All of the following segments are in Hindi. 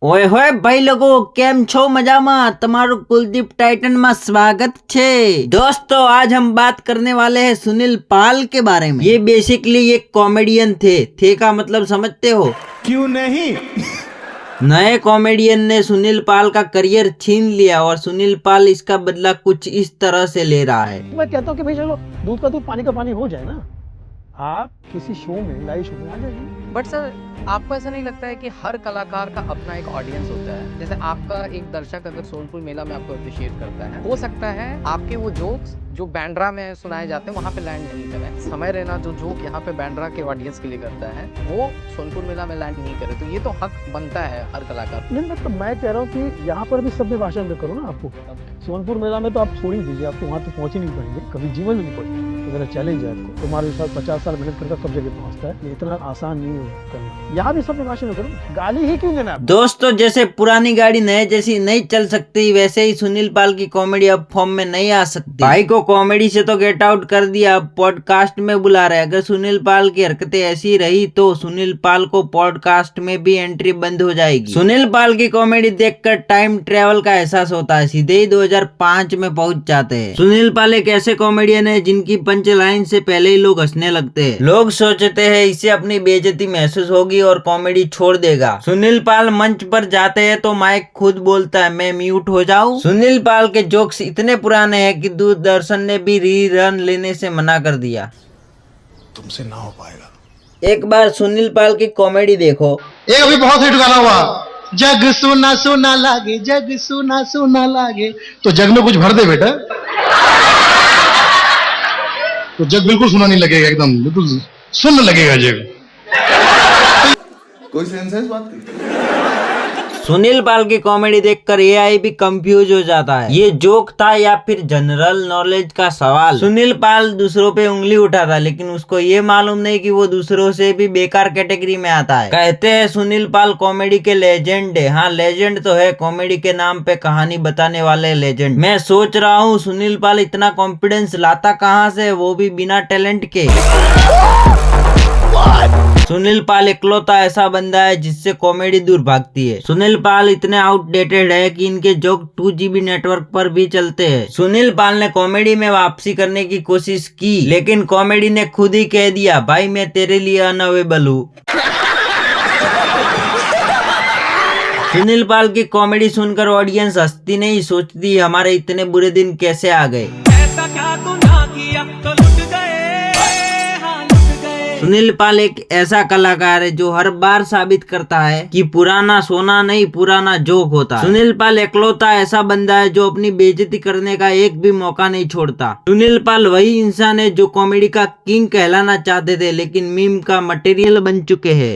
ઓય હોય ભાઈ લોકો કેમ છો मजाમાં તમારું कुलदीप टाइटन में स्वागत छे। दोस्तों आज हम बात करने वाले हैं सुनील पाल के बारे में। ये बेसिकली एक कॉमेडियन थे का मतलब समझते हो? क्यों नहीं? नए कॉमेडियन ने सुनील पाल का करियर छीन लिया और सुनील पाल इसका बदला कुछ इस तरह से ले रहा है। मैं कहता हूँ कि भाई चलो दूध का दूध पानी का पानी हो जाए ना, आप किसी शो में लाइव शो में आ जाइए। बट सर आपको ऐसा नहीं लगता है कि हर कलाकार का अपना एक ऑडियंस होता है? जैसे आपका एक दर्शक अगर सोनपुर मेला में आपको अप्रिशिएट करता है, हो सकता है आपके वो जोक्स जो बैंड्रा में सुनाए जाते हैं वहाँ पे लैंड नहीं करें। समय रैना जो जोक यहाँ पे बैंड्रा के ऑडियंस के लिए करता है वो सोनपुर मेला में लैंड नहीं करे, तो ये तो हक बनता है हर कलाकार। नहीं मतलब मैं कह रहा हूँ कि यहाँ पर भी सब में भाषण में करो ना। आपको सोनपुर मेला में तो आप छोड़ ही दीजिए, आपको वहाँ तो पहुँच ही नहीं पाएंगे, कभी जीवन में नहीं पहुँचेंगे। तो मेरा चैलेंज है आपको, तुम्हारे साथ 50 साल मेहनत करके कब जगह पहुँचता है, ये इतना आसान नहीं हो करना। यहाँ भी सब में भाषण में करो, गाली ही क्यों देना? दोस्तों जैसे पुरानी गाड़ी नए जैसी नहीं चल सकती, वैसे ही सुनील पाल की कॉमेडी अब फॉर्म में नहीं आ सकती। भाई को कॉमेडी से तो गेट आउट कर दिया, अब पॉडकास्ट में बुला रहे। अगर सुनील पाल की हरकतें ऐसी रही तो सुनील पाल को पॉडकास्ट में भी एंट्री बंद हो जाएगी। सुनील पाल की कॉमेडी देखकर टाइम ट्रेवल का एहसास होता है, सीधे ही 2005 में पहुंच जाते हैं। सुनील पाल एक ऐसे कॉमेडियन है जिनकी पंच लाइन से पहले ही लोग हंसने लगते हैं। लोग सोचते हैं इसे अपनी बेइज्जती महसूस होगी और कॉमेडी छोड़ देगा। सुनील पाल मंच पर जाते हैं तो माइक खुद बोलता है मैं म्यूट हो जाऊं। सुनील पाल के जोक्स इतने पुराने हैं कि दूरदर्शन ने भी रीरन लेने से मना कर दिया। तुमसे ना हो पाएगा। एक बार सुनील पाल की कॉमेडी देखो। एक अभी बहुत हिट गाना हुआ, जग सुना सुना लागे, जग सुना सुना लागे, तो जग में कुछ भर दे बेटा, तो जग बिल्कुल सुना नहीं लगेगा, एकदम बिल्कुल सुन लगेगा जग। कोई सेंस है इस बात की? सुनील पाल की कॉमेडी देखकर एआई भी कंफ्यूज हो जाता है, ये जोक था या फिर जनरल नॉलेज का सवाल। सुनील पाल दूसरों पे उंगली उठाता, लेकिन उसको ये मालूम नहीं कि वो दूसरों से भी बेकार कैटेगरी में आता है। कहते हैं सुनील पाल कॉमेडी के लेजेंड है। हाँ लेजेंड तो है, कॉमेडी के नाम पे कहानी बताने वाले लेजेंड। मैं सोच रहा हूँ सुनील पाल इतना कॉन्फिडेंस लाता कहाँ से, वो भी बिना टैलेंट के। सुनील पाल इकलौता ऐसा बंदा है जिससे कॉमेडी दूर भागती है। सुनील पाल इतने आउटडेटेड है कि इनके जोक 2GB नेटवर्क पर भी चलते हैं। सुनील पाल ने कॉमेडी में वापसी करने की कोशिश की, लेकिन कॉमेडी ने खुद ही कह दिया भाई मैं तेरे लिए अनअवेलेबल हूँ। सुनील पाल की कॉमेडी सुनकर ऑडियंस हंसती नहीं, सोचती हमारे इतने बुरे दिन कैसे आ गए। सुनील पाल एक ऐसा कलाकार है जो हर बार साबित करता है कि पुराना सोना नहीं पुराना जोक होता है। सुनील पाल इकलौता ऐसा बंदा है जो अपनी बेइज्जती करने का एक भी मौका नहीं छोड़ता। सुनील पाल वही इंसान है जो कॉमेडी का किंग कहलाना चाहते थे, लेकिन मीम का मटेरियल बन चुके हैं।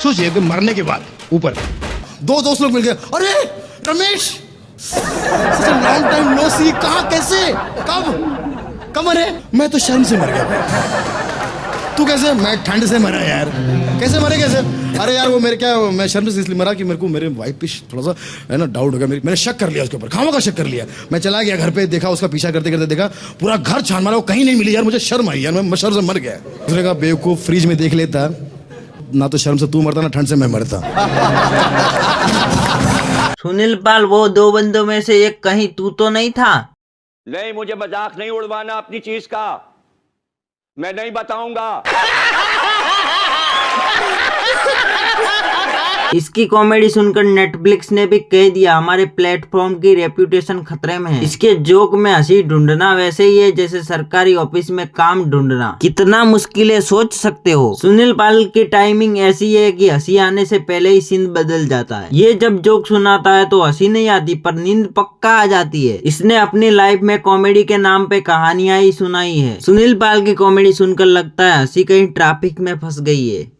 सोचिए कि मरने के बाद ऊपर दो दोस्त लोग मिल गए, अरे रमेश लॉन्ग टाइम नो सी, कहाँ कैसे कब मरे? मैं तो शर्म से मर गया। तू कैसे? मैं ठंड से मरा यार। कैसे मरे कैसे? अरे यार वो मेरे क्या, मैं शर्म से इसलिए मरा कि मेरे को मेरे वाइफ पे थोड़ा सा है ना डाउट हो गया, मैंने शक कर लिया उसके ऊपर, खामों का शक कर लिया। मैं चला गया घर पे, देखा उसका पीछा करते करते, देखा पूरा घर छान मारा, वो कहीं नहीं मिली यार, मुझे शर्म आई यार, मैं शर्म से मर गया। दूसरे का बेवकूफ फ्रिज में देख लेता, ना तो शर्म से तू मरता ना ठंड से मैं मरता। सुनील पाल वो दो बंदों में से एक कहीं तू तो नहीं था? नहीं, मुझे मजाक नहीं उड़वाना अपनी चीज का, मैं नहीं बताऊंगा। इसकी कॉमेडी सुनकर नेटफ्लिक्स ने भी कह दिया हमारे प्लेटफॉर्म की रेपुटेशन खतरे में है। इसके जोक में हंसी ढूंढना वैसे ही है जैसे सरकारी ऑफिस में काम ढूंढना, कितना मुश्किल है सोच सकते हो। सुनील पाल की टाइमिंग ऐसी है कि हंसी आने से पहले ही सीन बदल जाता है। ये जब जोक सुनाता है तो हंसी नहीं आती पर नींद पक्का आ जाती है। इसने अपनी लाइफ में कॉमेडी के नाम पे कहानियां ही सुनाई है। सुनील पाल की कॉमेडी सुनकर लगता है हंसी कहीं ट्रैफिक में फंस गई है।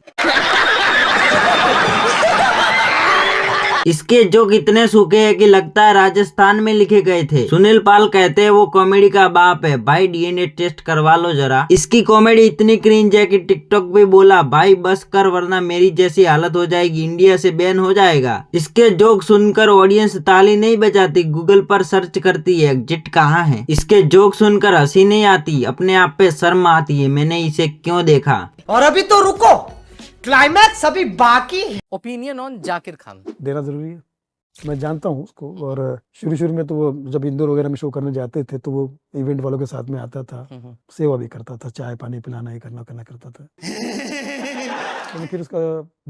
इसके जोक इतने सूखे हैं कि लगता है राजस्थान में लिखे गए थे। सुनील पाल कहते हैं वो कॉमेडी का बाप है, भाई डीएनए टेस्ट करवा लो जरा। इसकी कॉमेडी इतनी क्रिंज है कि टिकटॉक पे बोला भाई बस कर वरना मेरी जैसी हालत हो जाएगी, इंडिया से बैन हो जाएगा। इसके जोक सुनकर ऑडियंस ताली नहीं बजाती, गूगल पर सर्च करती है एग्जिट कहाँ है। इसके जोक सुनकर हंसी नहीं आती, अपने आप पे शर्म आती है, मैंने इसे क्यों देखा। और अभी तो रुको, क्लाइमैक्स अभी बाकी है। Opinion on Zakir Khan. देना जरूरी है, मैं जानता हूँ उसको। और शुरू में तो वो जब इंदौर वगैरह में शो करने जाते थे तो वो इवेंट वालों के साथ में आता था, सेवा भी करता था, चाय पानी पिलाना ही करना करता था। तो फिर उसका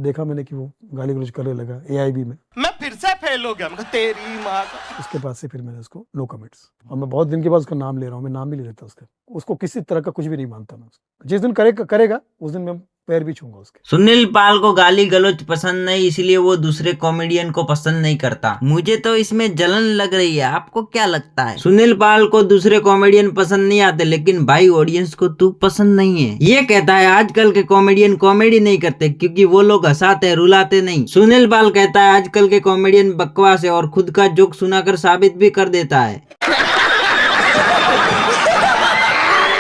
देखा मैंने कि वो गाली गलौज करने लगा AIB में। मैं फिर से फेल हो गया, मैं तेरी माँ का। उसके बाद से फिर मैंने उसको नो कमेंट्स, और मैं बहुत दिन के बाद उसका नाम ले रहा हूँ, मैं नाम भी नहीं लेता उसका। उसको किसी तरह का कुछ भी नहीं मानता मैं उसको। जिस दिन करेगा उस दिन मैं पैर भी छूंगा उसके। सुनील पाल को गाली गलौज पसंद नहीं, इसलिए वो दूसरे कॉमेडियन को पसंद नहीं करता। मुझे तो इसमें जलन लग रही है, आपको क्या लगता है? सुनील पाल को दूसरे कॉमेडियन पसंद नहीं आते, लेकिन भाई ऑडियंस को तू पसंद नहीं है। ये कहता है आजकल के कॉमेडियन कॉमेडी नहीं करते क्योंकि वो लोग हंसाते रुलाते नहीं। सुनील पाल कहता है आजकल के कॉमेडियन बकवास है और खुद का जोक सुनाकर साबित भी कर देता है।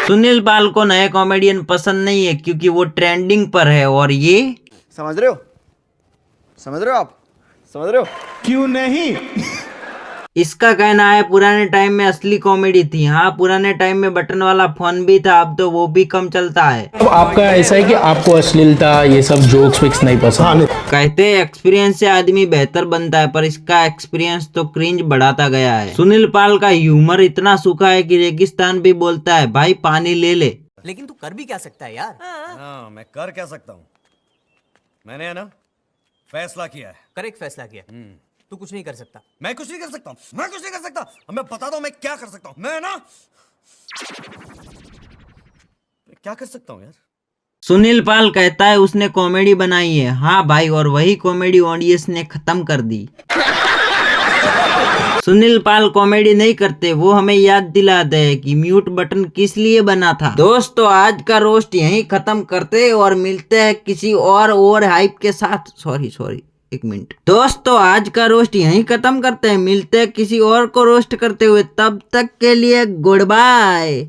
सुनील पाल को नए कॉमेडियन पसंद नहीं है क्योंकि वो ट्रेंडिंग पर है और ये समझ रहे हो आप समझ रहे हो? क्यों नहीं? इसका कहना है पुराने टाइम में असली कॉमेडी थी। हाँ, पुराने टाइम में बटन वाला फोन भी था, अब तो वो भी कम चलता है। अब आपका ऐसा है कि आपको अश्लीलता ये सब जोक्स फिक्स नहीं पसंद। कहते हैं एक्सपीरियंस से आदमी बेहतर बनता है, पर इसका एक्सपीरियंस तो क्रिंज बढ़ाता गया है। सुनील पाल का ह्यूमर इतना सूखा है कि रेगिस्तान भी बोलता है भाई पानी ले ले। लेकिन तू कर भी क्या सकता है यार? हाँ, मैं कर क्या सकता हूँ? मैंने है ना फैसला किया है। करेक्ट फैसला किया। तू कुछ नहीं कर सकता। मैं कुछ नहीं कर सकता, मैं कुछ नहीं कर सकता। अब मैं बताता हूँ मैं क्या कर सकता हूँ। मैं ना क्या कर सकता हूँ यार। सुनील पाल कहता है उसने कॉमेडी बनाई है। हाँ भाई, और वही कॉमेडी ऑडियंस ने खत्म कर दी। सुनील पाल कॉमेडी नहीं करते, वो हमें याद दिलाते हैं कि म्यूट बटन किस लिए बना था। दोस्तों आज का रोस्ट यहीं खत्म करते और मिलते हैं किसी और हाइप के साथ। सॉरी एक मिनट। दोस्तों आज का रोस्ट यहीं खत्म करते हैं, मिलते हैं किसी और को रोस्ट करते हुए। तब तक के लिए गुड बाय।